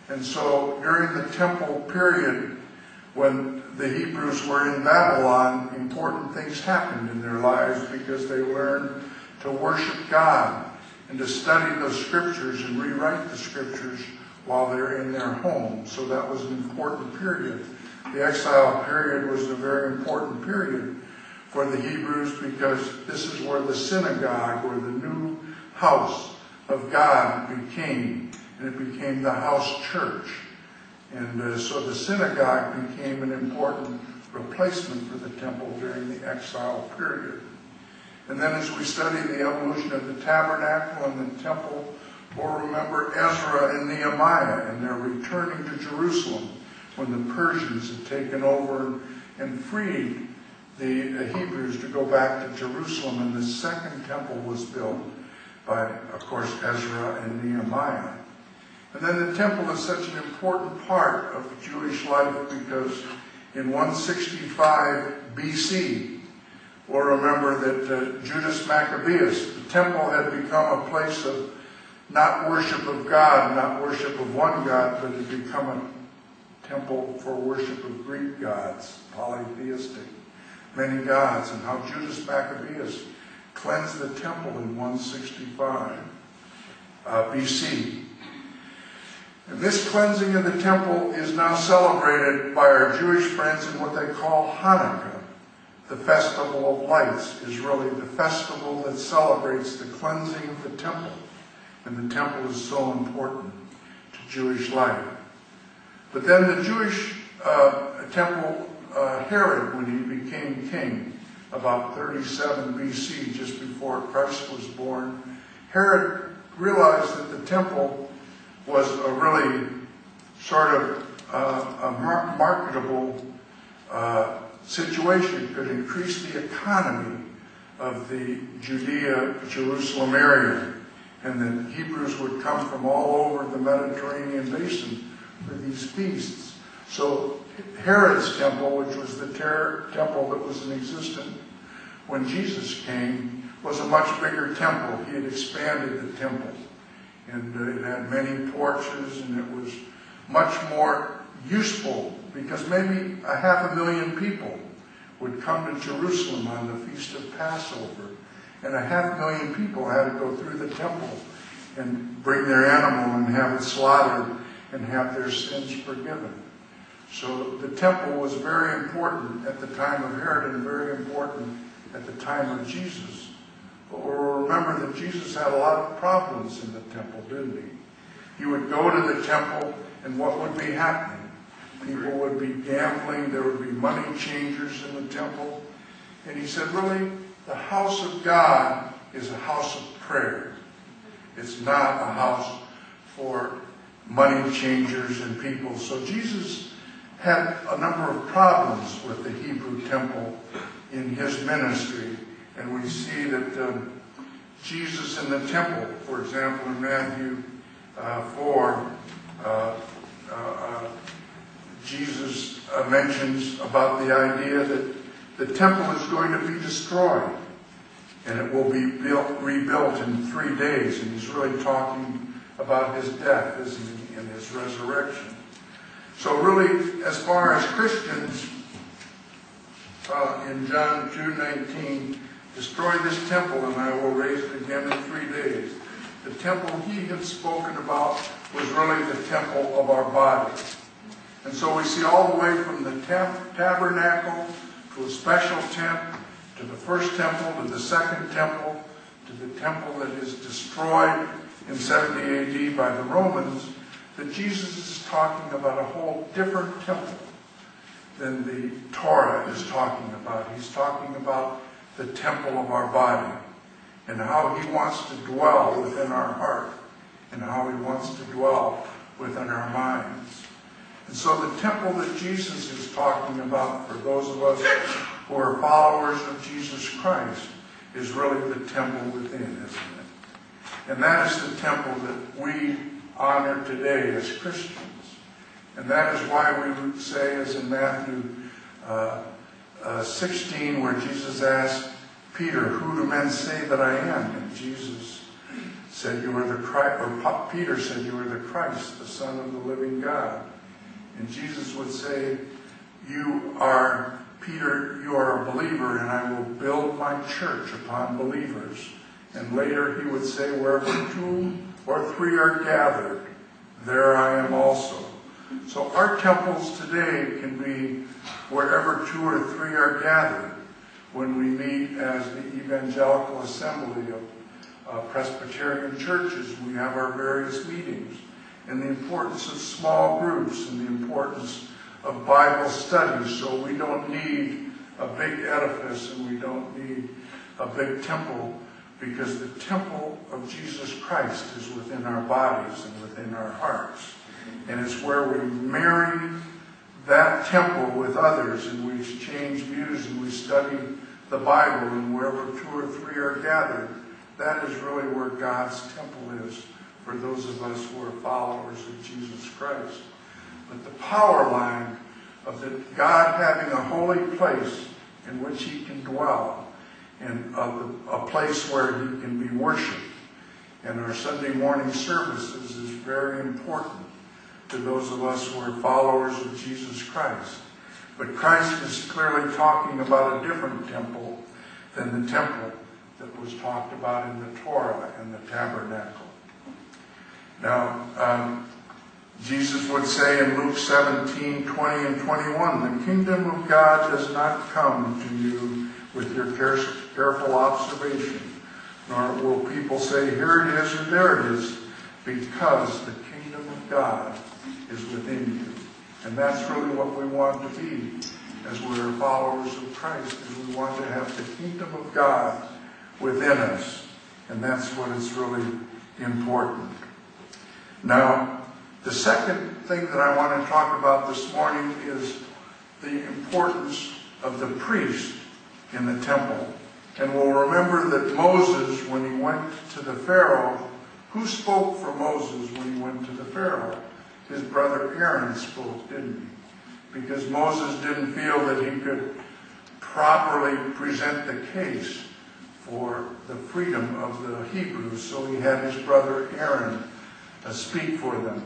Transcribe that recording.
And so during the temple period, when the Hebrews were in Babylon, important things happened in their lives because they learned to worship God and to study the scriptures and rewrite the scriptures while they're in their home. So that was an important period. The exile period was a very important period for the Hebrews because this is where the synagogue or the new house of God became. And it became the house church. And so the synagogue became an important replacement for the temple during the exile period. And then as we study the evolution of the tabernacle and the temple, we'll remember Ezra and Nehemiah and their returning to Jerusalem when the Persians had taken over and freed the Hebrews to go back to Jerusalem. And the second temple was built by, of course, Ezra and Nehemiah. And then the temple is such an important part of Jewish life because in 165 BC, we'll remember that Judas Maccabeus, the temple had become a place of not worship of God, not worship of one God, but it had become a temple for worship of Greek gods, polytheistic, many gods, and how Judas Maccabeus cleansed the temple in 165 BC. And this cleansing of the temple is now celebrated by our Jewish friends in what they call Hanukkah. The Festival of Lights is really the festival that celebrates the cleansing of the temple. And the temple is so important to Jewish life. But then the Jewish temple, Herod, when he became king, about 37 BC, just before Christ was born, Herod realized that the temple was a really sort of a marketable situation, could increase the economy of the Judea-Jerusalem area. And the Hebrews would come from all over the Mediterranean basin for these feasts. So Herod's temple, which was the temple that was in existence when Jesus came, was a much bigger temple. He had expanded the temple. And it had many porches, and it was much more useful because maybe 500,000 people would come to Jerusalem on the Feast of Passover. And 500,000 people had to go through the temple and bring their animal and have it slaughtered and have their sins forgiven. So the temple was very important at the time of Herod and very important at the time of Jesus. But we'll remember that Jesus had a lot of problems in the temple, didn't he? He would go to the temple, and what would be happening? People would be gambling, there would be money changers in the temple. And he said, really, the house of God is a house of prayer. It's not a house for money changers and people. So Jesus had a number of problems with the Hebrew temple in his ministry. And we see that Jesus in the temple, for example, in Matthew 4, Jesus mentions about the idea that the temple is going to be destroyed and it will be rebuilt in 3 days. And he's really talking about his death, isn't he, and his resurrection. So really, as far as Christians, in John 2:19, destroy this temple and I will raise it again in 3 days. The temple he had spoken about was really the temple of our body. And so we see all the way from the tabernacle to a special tent, to the first temple, to the second temple, to the temple that is destroyed in 70 AD by the Romans, that Jesus is talking about a whole different temple than the Torah is talking about. He's talking about the temple of our body and how he wants to dwell within our heart and how he wants to dwell within our minds. And so the temple that Jesus is talking about for those of us who are followers of Jesus Christ is really the temple within, isn't it? And that is the temple that we honor today as Christians. And that is why we would say, as in Matthew 16, where Jesus asked Peter, who do men say that I am? And Jesus said, "You are the Christ," or Peter said, "You are the Christ, the Son of the living God." And Jesus would say, "You are Peter, you are a believer, and I will build my church upon believers." And later he would say, "Wherever 2 or 3 are gathered, there I am also." So our temples today can be wherever 2 or 3 are gathered. When we meet as the Evangelical Assembly of Presbyterian churches, we have our various meetings. And the importance of small groups and the importance of Bible studies. So we don't need a big edifice and we don't need a big temple, because the temple of Jesus Christ is within our bodies and within our hearts. And it's where we marry that temple with others, and we exchange views and we study the Bible, and wherever 2 or 3 are gathered, that is really where God's temple is for those of us who are followers of Jesus Christ. But the power line of God having a holy place in which he can dwell, and a place where he can be worshipped, and our Sunday morning services is very important to those of us who are followers of Jesus Christ. But Christ is clearly talking about a different temple than the temple that was talked about in the Torah and the tabernacle. Now, Jesus would say in Luke 17:20 and 21, "The kingdom of God does not come to you with your careful observation, nor will people say, 'Here it is,' or 'There it is,' because the kingdom of God is within you." And that's really what we want to be as we're followers of Christ, is we want to have the kingdom of God within us. And that's what is really important. Now, the second thing that I want to talk about this morning is the importance of the priest in the temple. And we'll remember that Moses, when he went to the Pharaoh, who spoke for Moses when he went to the Pharaoh? His brother Aaron spoke, didn't he? Because Moses didn't feel that he could properly present the case for the freedom of the Hebrews, so he had his brother Aaron speak for them.